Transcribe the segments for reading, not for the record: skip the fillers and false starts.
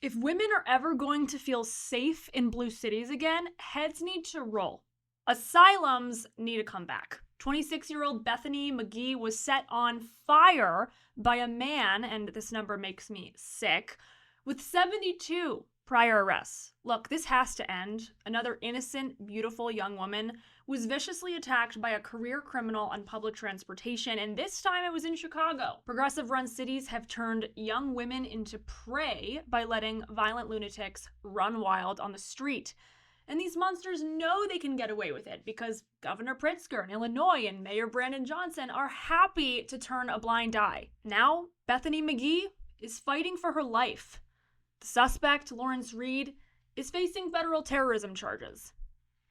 If women are ever going to feel safe in blue cities again, heads need to roll. Asylums need to come back. 26-year-old Bethany MaGee was set on fire by a man, and this number makes me sick, with 72 prior arrests. Look, this has to end. Another innocent, beautiful young woman was viciously attacked by a career criminal on public transportation, and this time it was in Chicago. Progressive-run cities have turned young women into prey by letting violent lunatics run wild on the street. And these monsters know they can get away with it because Governor Pritzker in Illinois and Mayor Brandon Johnson are happy to turn a blind eye. Now, Bethany MaGee is fighting for her life. The suspect, Lawrence Reed, is facing federal terrorism charges,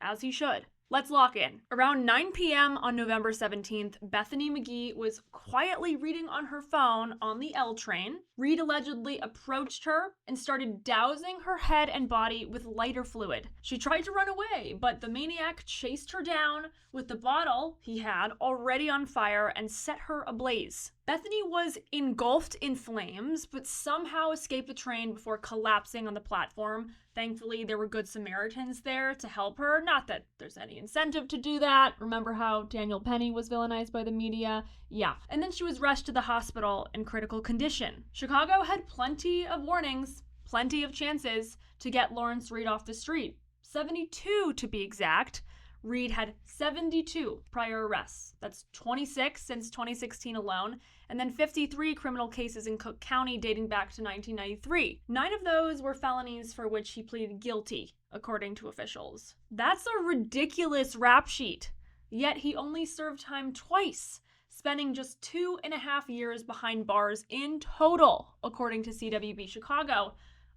as he should. Let's lock in. Around 9 p.m. on November 17th, Bethany MaGee was quietly reading on her phone on the L train. Reed allegedly approached her and started dousing her head and body with lighter fluid. She tried to run away, but the maniac chased her down with the bottle he had already on fire and set her ablaze. Bethany was engulfed in flames, but somehow escaped the train before collapsing on the platform. Thankfully, there were good Samaritans there to help her. Not that there's any incentive to do that. Remember how Daniel Penny was villainized by the media? Yeah. And then she was rushed to the hospital in critical condition. Chicago had plenty of warnings, plenty of chances to get Lawrence Reed off the street. 72 to be exact. Reed had 72 prior arrests. That's 26 since 2016 alone, and then 53 criminal cases in Cook County dating back to 1993. 9 of those were felonies for which he pleaded guilty, according to officials. That's a ridiculous rap sheet. Yet he only served time twice, spending just 2.5 years behind bars in total, according to CWB Chicago.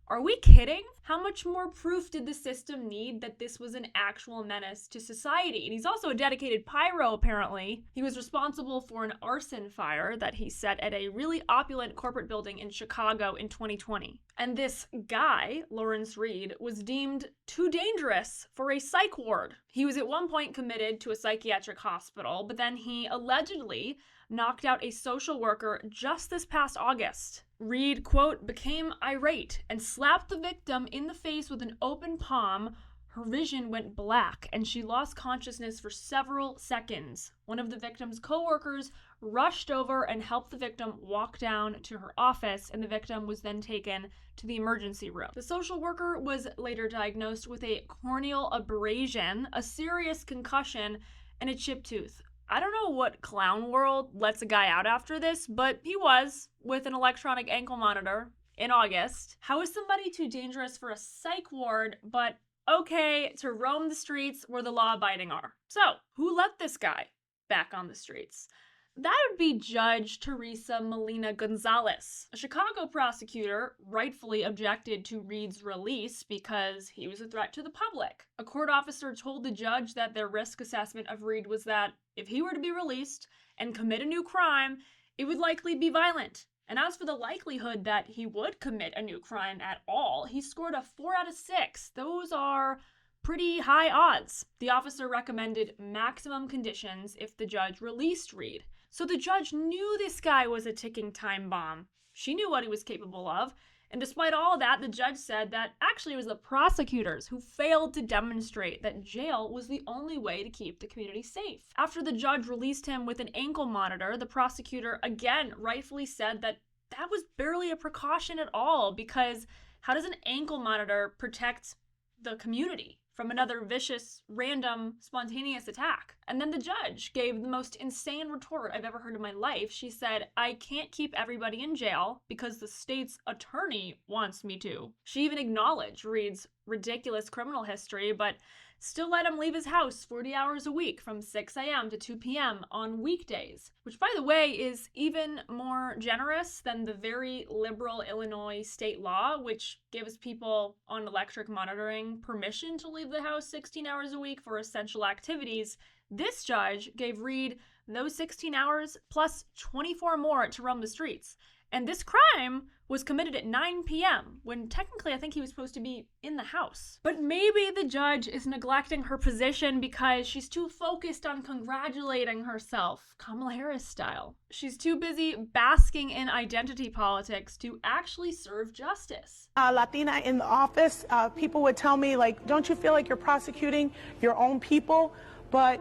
Are we kidding? How much more proof did the system need that this was an actual menace to society? And he's also a dedicated pyro, apparently. He was responsible for an arson fire that he set at a really opulent corporate building in Chicago in 2020. And this guy, Lawrence Reed, was deemed too dangerous for a psych ward. He was at one point committed to a psychiatric hospital, but then he allegedly knocked out a social worker just this past August. Reed, quote, became irate and slapped the victim in the face with an open palm. Her vision went black and she lost consciousness for several seconds. One of the victim's co-workers rushed over and helped the victim walk down to her office, and the victim was then taken to the emergency room. The social worker was later diagnosed with a corneal abrasion, a serious concussion, and a chipped tooth. I don't know what clown world lets a guy out after this, but he was, with an electronic ankle monitor in August. How is somebody too dangerous for a psych ward, but okay to roam the streets where the law-abiding are? So, who let this guy back on the streets? That would be Judge Teresa Molina Gonzalez. A Chicago prosecutor rightfully objected to Reed's release because he was a threat to the public. A court officer told the judge that their risk assessment of Reed was that if he were to be released and commit a new crime, it would likely be violent. And as for the likelihood that he would commit a new crime at all, he scored a 4 out of 6. Those are pretty high odds. The officer recommended maximum conditions if the judge released Reed. So the judge knew this guy was a ticking time bomb. She knew what he was capable of. And despite all that, the judge said that actually it was the prosecutors who failed to demonstrate that jail was the only way to keep the community safe. After the judge released him with an ankle monitor, the prosecutor again rightfully said that that was barely a precaution at all, because how does an ankle monitor protect the community from another vicious, random, spontaneous attack? And then the judge gave the most insane retort I've ever heard in my life. She said, I can't keep everybody in jail because the state's attorney wants me to. She even acknowledged Reed's ridiculous criminal history, but still let him leave his house 40 hours a week from 6 a.m. to 2 p.m. on weekdays, which, by the way, is even more generous than the very liberal Illinois state law, which gives people on electric monitoring permission to leave the house 16 hours a week for essential activities. This judge gave Reed those 16 hours plus 24 more to roam the streets. And this crime was committed at 9 p.m., when technically I think he was supposed to be in the house. But maybe the judge is neglecting her position because she's too focused on congratulating herself, Kamala Harris style. She's too busy basking in identity politics to actually serve justice. Latina in the office, people would tell me, like, don't you feel like you're prosecuting your own people? But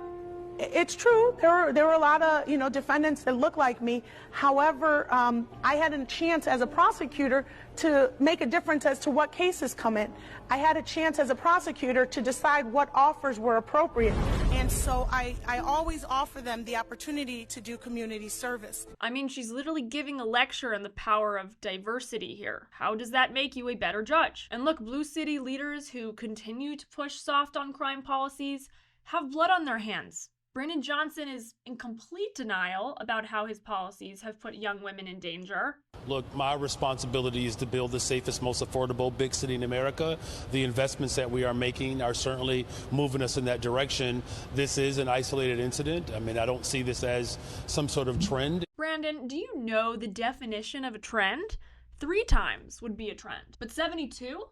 it's true. There were a lot of, defendants that look like me. However, I had a chance as a prosecutor to make a difference as to what cases come in. I had a chance as a prosecutor to decide what offers were appropriate. And so I always offer them the opportunity to do community service. I mean, she's literally giving a lecture on the power of diversity here. How does that make you a better judge? And look, blue city leaders who continue to push soft on crime policies have blood on their hands. Brandon Johnson is in complete denial about how his policies have put young women in danger. Look, my responsibility is to build the safest, most affordable big city in America. The investments that we are making are certainly moving us in that direction. This is an isolated incident. I mean, I don't see this as some sort of trend. Brandon, do you know the definition of a trend? 3 times would be a trend. But 72?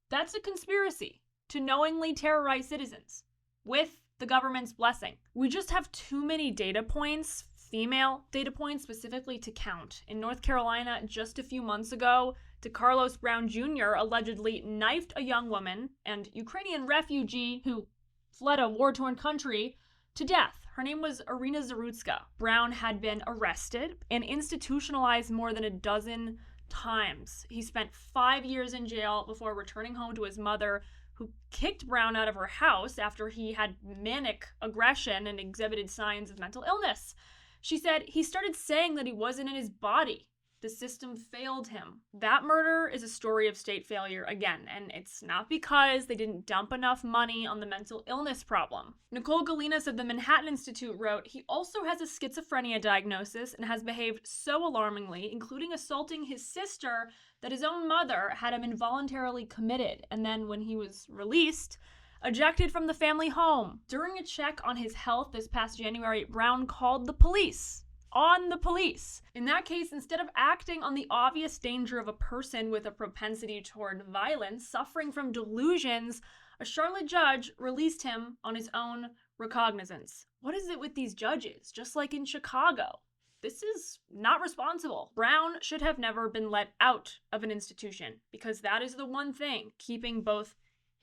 That's a conspiracy to knowingly terrorize citizens with the government's blessing. We just have too many data points, female data points specifically, to count. In North Carolina, just a few months ago, DeCarlos Brown Jr. allegedly knifed a young woman and Ukrainian refugee who fled a war-torn country to death. Her name was Irina Zarutska. Brown had been arrested and institutionalized more than a dozen times. He spent 5 years in jail before returning home to his mother, who kicked Brown out of her house after he had manic aggression and exhibited signs of mental illness. She said he started saying that he wasn't in his body. The system failed him. That murder is a story of state failure again, and it's not because they didn't dump enough money on the mental illness problem. Nicole Galinas of the Manhattan Institute wrote, he also has a schizophrenia diagnosis and has behaved so alarmingly, including assaulting his sister, that his own mother had him involuntarily committed, and then when he was released, ejected from the family home. During a check on his health this past January, Brown called the police. On the police. In that case, instead of acting on the obvious danger of a person with a propensity toward violence suffering from delusions, a Charlotte judge released him on his own recognizance. What is it with these judges? Just like in Chicago. This is not responsible. Brown should have never been let out of an institution, because that is the one thing keeping both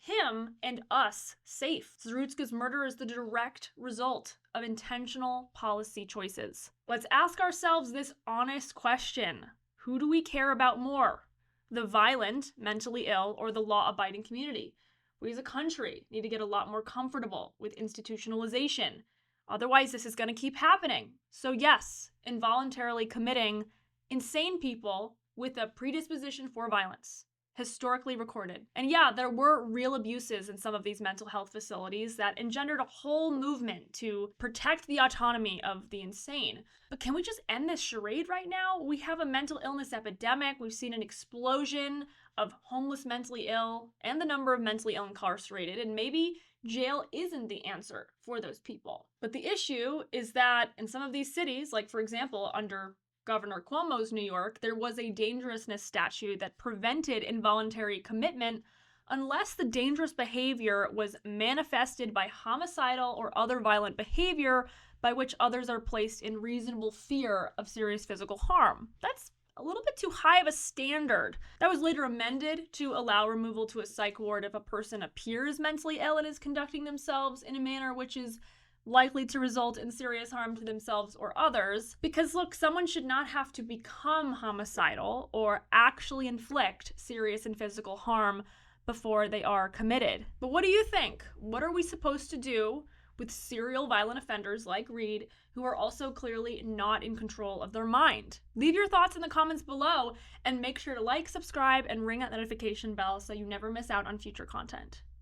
him and us safe. Zarutska's murder is the direct result of intentional policy choices. Let's ask ourselves this honest question. Who do we care about more? The violent, mentally ill, or the law-abiding community? We as a country need to get a lot more comfortable with institutionalization. Otherwise, this is going to keep happening. So yes, involuntarily committing insane people with a predisposition for violence. Historically recorded. And yeah, there were real abuses in some of these mental health facilities that engendered a whole movement to protect the autonomy of the insane. But can we just end this charade right now? We have a mental illness epidemic. We've seen an explosion of homeless mentally ill and the number of mentally ill incarcerated, and maybe jail isn't the answer for those people. But the issue is that in some of these cities, like for example, under Governor Cuomo's New York, there was a dangerousness statute that prevented involuntary commitment unless the dangerous behavior was manifested by homicidal or other violent behavior by which others are placed in reasonable fear of serious physical harm. That's a little bit too high of a standard. That was later amended to allow removal to a psych ward if a person appears mentally ill and is conducting themselves in a manner which is likely to result in serious harm to themselves or others. Because look, someone should not have to become homicidal or actually inflict serious and physical harm before they are committed. But what do you think? What are we supposed to do with serial violent offenders like Reed, who are also clearly not in control of their mind? Leave your thoughts in the comments below, and make sure to like, subscribe, and ring that notification bell so you never miss out on future content.